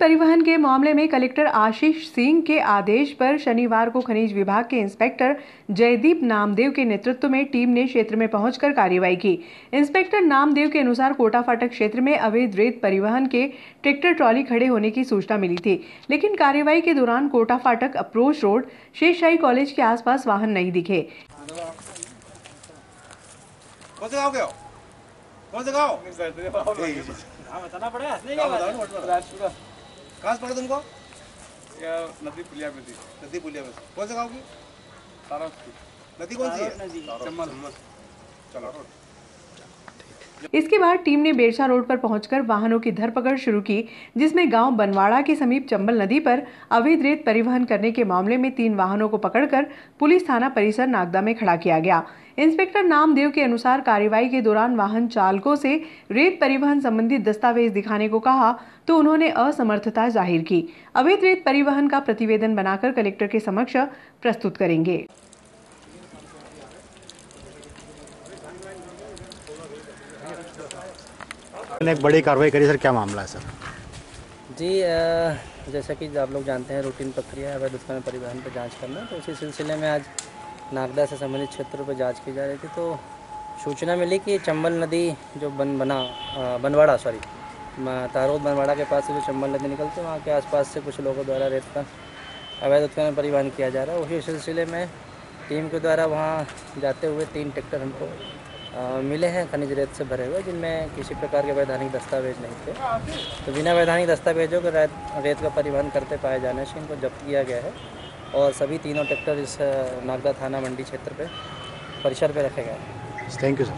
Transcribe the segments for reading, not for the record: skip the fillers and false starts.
परिवहन के मामले में कलेक्टर आशीष सिंह के आदेश पर शनिवार को खनिज विभाग के इंस्पेक्टर जयदीप नामदेव के नेतृत्व में टीम ने क्षेत्र में पहुंचकर कार्रवाई की। इंस्पेक्टर नामदेव के अनुसार कोटा फाटक क्षेत्र में अवैध रेत परिवहन के ट्रैक्टर ट्रॉली खड़े होने की सूचना मिली थी, लेकिन कार्रवाई के दौरान कोटा फाटक अप्रोच रोड शेषशाही कॉलेज के आसपास वाहन नहीं दिखे। बताना पड़ेगा। कहाँ से पड़ा तुमको? नदी पुलिया में थी। नदी पुलिया में। कौन से गाँव की? नदी कौन सी है? चलो। इसके बाद टीम ने बेरसा रोड पर पहुंचकर वाहनों की धरपकड़ शुरू की, जिसमें गांव बनवाड़ा के समीप चंबल नदी पर अवैध रेत परिवहन करने के मामले में 3 वाहनों को पकड़कर पुलिस थाना परिसर नागदा में खड़ा किया गया। इंस्पेक्टर नामदेव के अनुसार कार्रवाई के दौरान वाहन चालकों से रेत परिवहन संबंधी दस्तावेज दिखाने को कहा तो उन्होंने असमर्थता जाहिर की। अवैध रेत परिवहन का प्रतिवेदन बनाकर कलेक्टर के समक्ष प्रस्तुत करेंगे। एक बड़ी कार्रवाई करी सर, क्या मामला है सर? जी, जैसा कि आप लोग जानते हैं रूटीन प्रक्रिया है अवैध उत्खनन परिवहन पर जांच करना, तो उसी सिलसिले में आज नागदा से संबंधित क्षेत्रों पर जांच की जा रही थी। तो सूचना मिली कि चंबल नदी जो बनवाड़ा तारोद बनवाड़ा के पास से जो चंबल नदी निकलती है वहाँ के आसपास से कुछ लोगों द्वारा रेत का अवैध उत्खनन परिवहन किया जा रहा है। उसी सिलसिले में टीम के द्वारा वहाँ जाते हुए 3 ट्रैक्टर हमको मिले हैं खनिज रेत से भरे हुए, जिनमें किसी प्रकार के वैधानिक दस्तावेज नहीं थे। तो बिना वैधानिक दस्तावेजों के रेत का परिवहन करते पाए जाने से इनको जब्त किया गया है और सभी तीनों ट्रैक्टर इस नागदा थाना मंडी क्षेत्र पे परिसर पे रखे गए हैं। Thank you sir.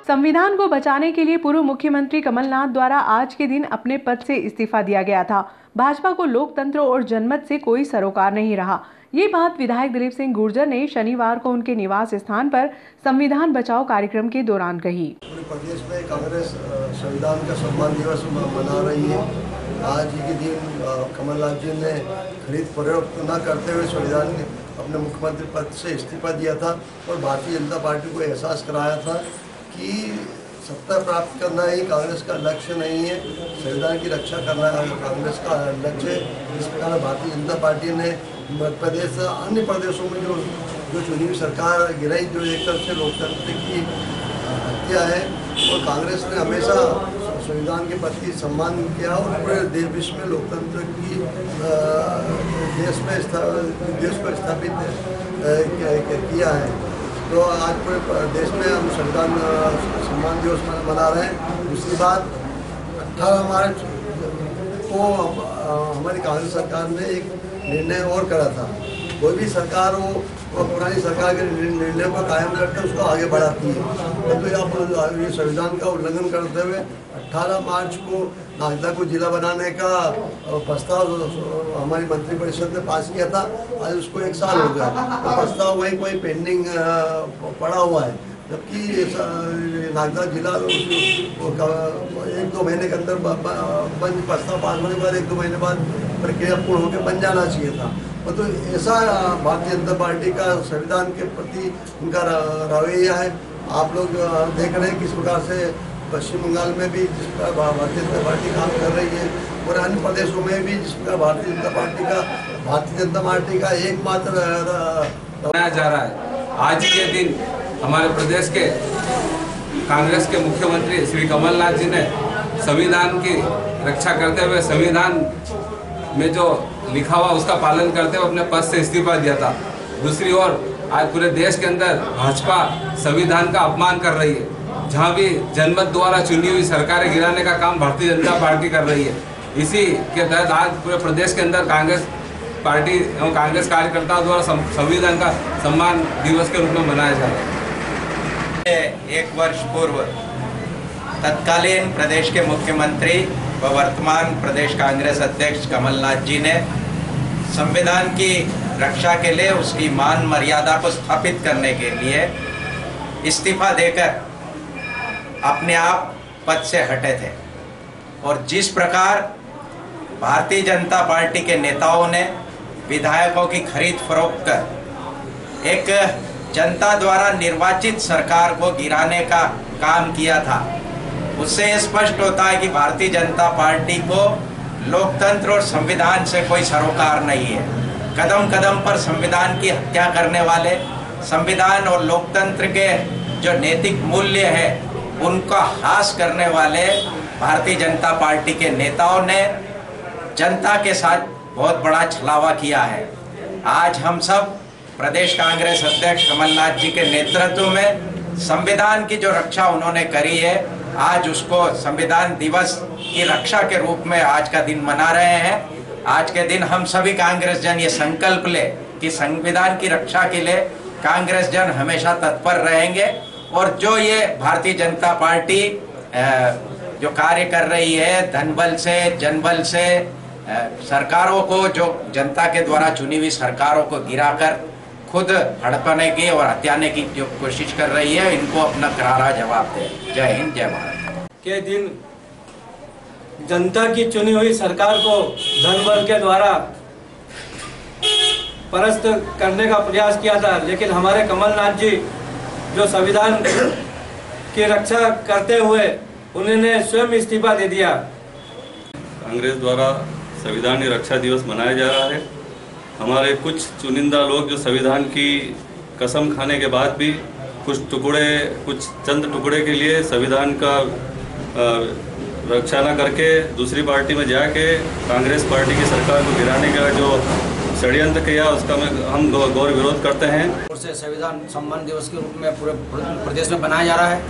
संविधान को बचाने के लिए पूर्व मुख्यमंत्री कमलनाथ द्वारा आज के दिन अपने पद से इस्तीफा दिया गया था। भाजपा को लोकतंत्र और जनमत से कोई सरोकार नहीं रहा। ये बात विधायक दिलीप सिंह गुर्जर ने शनिवार को उनके निवास स्थान पर संविधान बचाओ कार्यक्रम के दौरान कही। पूरे प्रदेश में कांग्रेस संविधान का सम्मान दिवस मना रही है। आज के दिन कमलनाथ जी ने खरीद प्रयोग न करते हुए संविधान ने अपने मुख्यमंत्री पद से इस्तीफा दिया था और भारतीय जनता पार्टी को एहसास कराया था कि सत्ता प्राप्त करना ही कांग्रेस का लक्ष्य नहीं है, संविधान की रक्षा करना कांग्रेस का लक्ष्य है। इस प्रकार भारतीय जनता पार्टी ने मध्य प्रदेश अन्य प्रदेशों में जो चुनी हुई सरकार गिराई, जो एक तरफ से लोकतंत्र की हत्या है, और कांग्रेस ने हमेशा संविधान के प्रति सम्मान किया और पूरे देश विश्व में लोकतंत्र की देश को स्थापित किया है। तो आज पूरे देश में हम संविधान सम्मान दिवस मना रहे हैं। दूसरी बात, 18 मार्च को हमारी कांग्रेस सरकार ने एक निर्णय और करा था। कोई भी सरकार हो वो पुरानी सरकार के निर्णय को कायम करके उसको आगे बढ़ाती है, तो आप ये संविधान का उल्लंघन करते हुए 18 मार्च को नागदा को जिला बनाने का प्रस्ताव हमारी मंत्रिपरिषद ने पास किया था। आज उसको 1 साल हो गया, तो प्रस्ताव वहीं कोई पेंडिंग पड़ा हुआ है, जबकि नागदा जिला 1-2 महीने के अंदर प्रस्ताव पास होने के बाद 1-2 महीने बाद प्रक्रिया पूर्ण होकर बन जाना चाहिए था। तो ऐसा भारतीय जनता पार्टी का संविधान के प्रति उनका रवैया है। आप लोग देख रहे हैं किस प्रकार से पश्चिम बंगाल में भी जिस प्रकार भारतीय जनता पार्टी काम कर रही है और अन्य प्रदेशों में भी जिस प्रकार भारतीय जनता पार्टी का एकमात्र मनाया जा रहा है। आज के दिन हमारे प्रदेश के कांग्रेस के मुख्यमंत्री श्री कमलनाथ जी ने संविधान की रक्षा करते हुए संविधान में जो लिखा हुआ उसका पालन करते हुए अपने पद से इस्तीफा दिया था। दूसरी ओर आज पूरे देश के अंदर भाजपा संविधान का अपमान कर रही है। जहां भी जनमत द्वारा चुनी हुई सरकारें गिराने का काम भारतीय जनता पार्टी कर रही है। इसी के तहत आज पूरे प्रदेश के अंदर कांग्रेस पार्टी एवं कांग्रेस कार्यकर्ताओं द्वारा संविधान का सम्मान दिवस के रूप में मनाया जा रहा है। 1 वर्ष पूर्व तत्कालीन प्रदेश के मुख्यमंत्री व वर्तमान प्रदेश कांग्रेस अध्यक्ष कमलनाथ जी ने संविधान की रक्षा के लिए, उसकी मान मर्यादा को स्थापित करने के लिए इस्तीफा देकर अपने आप पद से हटे थे। और जिस प्रकार भारतीय जनता पार्टी के नेताओं ने विधायकों की खरीद फरोख्त कर एक जनता द्वारा निर्वाचित सरकार को गिराने का काम किया था, उससे स्पष्ट होता है कि भारतीय जनता पार्टी को लोकतंत्र और संविधान से कोई सरोकार नहीं है। कदम कदम पर संविधान की हत्या करने वाले, संविधान और लोकतंत्र के जो नैतिक मूल्य है उनका ह्रास करने वाले भारतीय जनता पार्टी के नेताओं ने जनता के साथ बहुत बड़ा छलावा किया है। आज हम सब प्रदेश कांग्रेस अध्यक्ष कमलनाथ जी के नेतृत्व में संविधान की जो रक्षा उन्होंने करी है, आज उसको संविधान दिवस की रक्षा के रूप में आज का दिन मना रहे हैं। आज के दिन हम सभी कांग्रेस जन ये संकल्प ले कि संविधान की रक्षा के लिए कांग्रेस जन हमेशा तत्पर रहेंगे और जो ये भारतीय जनता पार्टी जो कार्य कर रही है धनबल से जनबल से सरकारों को, जो जनता के द्वारा चुनी हुई सरकारों को गिराकर खुद हड़पने की और हत्याने की जो कोशिश कर रही है, इनको अपना करारा जवाब दे। जय हिंद, जय भारत। के दिन जनता की चुनी हुई सरकार को धनबल के द्वारा परास्त करने का प्रयास किया था, लेकिन हमारे कमलनाथ जी जो संविधान की रक्षा करते हुए उन्होंने स्वयं इस्तीफा दे दिया। कांग्रेस द्वारा संविधान की रक्षा दिवस मनाया जा रहा है। हमारे कुछ चुनिंदा लोग जो संविधान की कसम खाने के बाद भी कुछ चंद टुकड़े के लिए संविधान का रक्षा न करके दूसरी पार्टी में जाके कांग्रेस पार्टी की सरकार को गिराने का जो षड्यंत्र किया, उसका हम गौर विरोध करते हैं। और से संविधान सम्मान दिवस के रूप में पूरे प्रदेश में मनाया जा रहा है।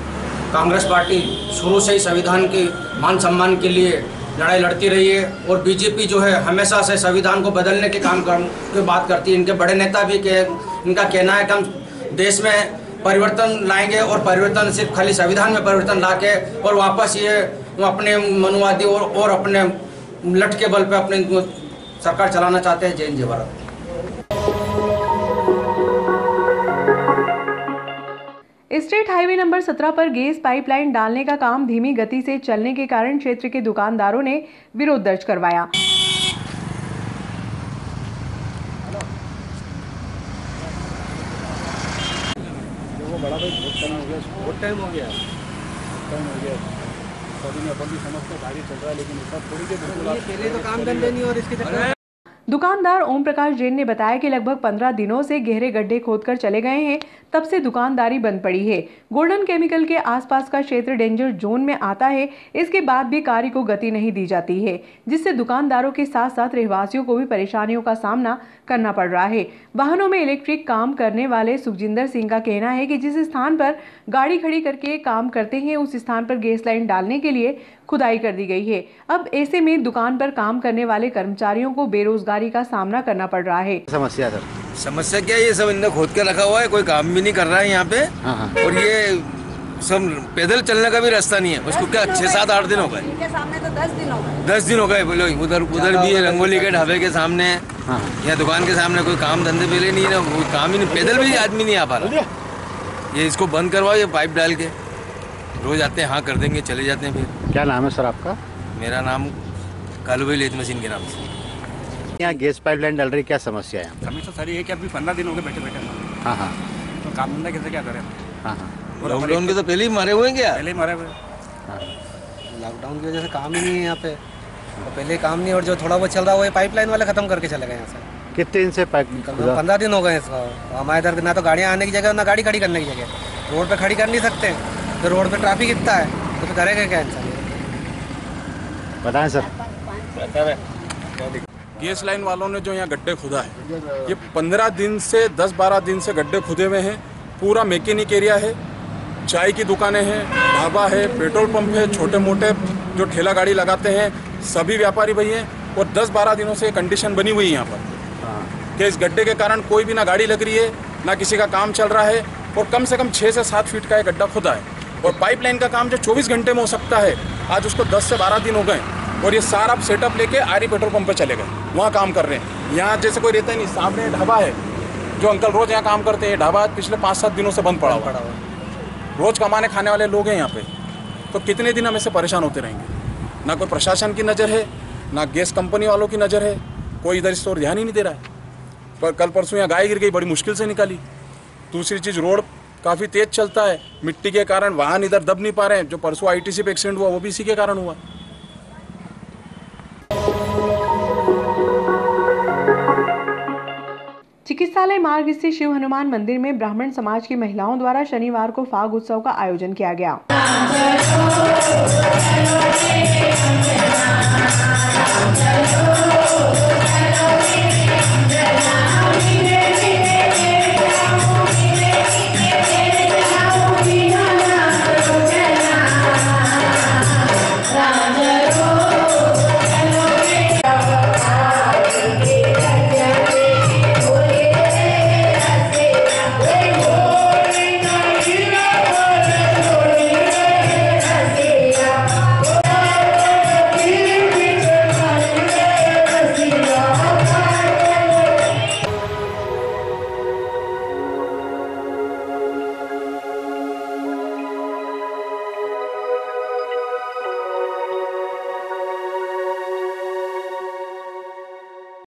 कांग्रेस पार्टी शुरू से ही संविधान के मान सम्मान के लिए लड़ाई लड़ती रही है और बीजेपी जो है हमेशा से संविधान को बदलने के काम की बात करती है। इनके बड़े नेता भी इनका कहना है कि हम देश में परिवर्तन लाएंगे और परिवर्तन सिर्फ खाली संविधान में परिवर्तन लाके और वापस ये अपने मनुवादी और अपने लठ के बल पे अपने सरकार चलाना चाहते हैं। जय हिंद, जय भारत। स्टेट हाईवे नंबर 17 पर गैस पाइपलाइन डालने का काम धीमी गति से चलने के कारण क्षेत्र के दुकानदारों ने विरोध दर्ज करवाया। बहुत टाइम हो गया अपन भी समझते गाड़ी चल रहा है, लेकिन इसका थोड़ी देर पहले तो काम करते नहीं और इसके चक्कर। दुकानदार ओम प्रकाश जैन ने बताया कि लगभग 15 दिनों से गहरे गड्ढे खोदकर चले गए हैं, तब से दुकानदारी बंद पड़ी है। गोल्डन केमिकल के आसपास का क्षेत्र डेंजर जोन में आता है, इसके बाद भी कार्य को गति नहीं दी जाती है, जिससे दुकानदारों के साथ साथ रहवासियों को भी परेशानियों का सामना करना पड़ रहा है। वाहनों में इलेक्ट्रिक काम करने वाले सुखजिंदर सिंह का कहना है कि जिस स्थान पर गाड़ी खड़ी करके काम करते हैं उस स्थान पर गैस लाइन डालने के लिए खुदाई कर दी गई है। अब ऐसे में दुकान पर काम करने वाले कर्मचारियों को बेरोजगारी का सामना करना पड़ रहा है। समस्या क्या है, ये सब इन्होंने खोद के रखा हुआ है, कोई काम भी नहीं कर रहा है यहाँ पे। और ये सब पैदल चलने का भी रास्ता नहीं है। उसको क्या 6-7-8 दिन हो गए, इनके सामने तो 10 दिन हो गए। बोलो उधर भी है, रंगोली के ढाबे के सामने या दुकान के सामने कोई काम धंधे पहले नहीं है ना, कोई काम ही नहीं, पैदल भी आदमी नहीं आ पा रहा। ये इसको बंद करवाओ, ये पाइप डाल के रोज आते हैं, हाँ कर देंगे, चले जाते हैं। फिर क्या नाम है सर आपका? मेरा नाम कालूभाई लेथ मशीन के नाम से। यहाँ गैस पाइपलाइन डल रही, क्या समस्या है? समस्या सारी है कि अभी 15 दिन हो गए बैठे बैठे। हाँ, तो काम धंधा कैसे क्या करें? हाँ। लॉकडाउन के तो पहले ही मारे हुए हैं क्या? पहले ही मारे हुए। लॉकडाउन की वजह से काम ही नहीं है यहाँ पे, तो पहले काम नहीं, और जो थोड़ा बहुत चल रहा है वो पाइपलाइन वाले खत्म करके चले गए यहाँ से। कितने दिन से 15 दिन हो गए इसका। हमारे इधर ना तो गाड़ियाँ आने की जगह, ना गाड़ी खड़ी करने की जगह। रोड पे खड़ी कर नहीं सकते, तो रोड पे ट्रैफिक इतना है, तो फिर करेगा क्या इंसान? बताएं सर। गैस लाइन वालों ने जो यहाँ गड्ढे खुदा है, ये 15 दिन से 10-12 दिन से गड्ढे खुदे हुए हैं। पूरा मैकेनिक एरिया है, चाय की दुकानें हैं, ढाबा है, पेट्रोल पंप है, छोटे मोटे जो ठेला गाड़ी लगाते हैं सभी व्यापारी भाई हैं। और 10-12 दिनों से कंडीशन बनी हुई है यहाँ पर कि इस गड्ढे के कारण कोई भी ना गाड़ी लग रही है, ना किसी का काम चल रहा है। और कम से कम 6 से 7 फीट का एक गड्ढा खुदा है। और पाइपलाइन का काम जो 24 घंटे में हो सकता है, आज उसको 10 से 12 दिन हो गए। और ये सारा सेटअप लेके आरी पेट्रोल पंप पे चले गए, वहाँ काम कर रहे हैं। यहाँ जैसे कोई रहता ही नहीं। सामने ढाबा है, जो अंकल रोज यहाँ काम करते हैं, ढाबा पिछले 5-7 दिनों से बंद पड़ा हुआ। रोज कमाने खाने वाले लोग हैं यहाँ पे, तो कितने दिन हम ऐसे परेशान होते रहेंगे? ना कोई प्रशासन की नज़र है, ना गैस कंपनी वालों की नज़र है, कोई इधर इस और ध्यान ही नहीं दे रहा है। पर कल परसों यहाँ गाय गिर गई, बड़ी मुश्किल से निकाली। दूसरी चीज़, रोड काफ़ी तेज़ चलता है, मिट्टी के कारण वाहन इधर दब नहीं पा रहे हैं। जो परसों आईटीसी पे एक्सीडेंट हुआ वो भी इसी के कारण हुआ। चिकित्सालय मार्ग स्थित शिव हनुमान मंदिर में ब्राह्मण समाज की महिलाओं द्वारा शनिवार को फाग उत्सव का आयोजन किया गया।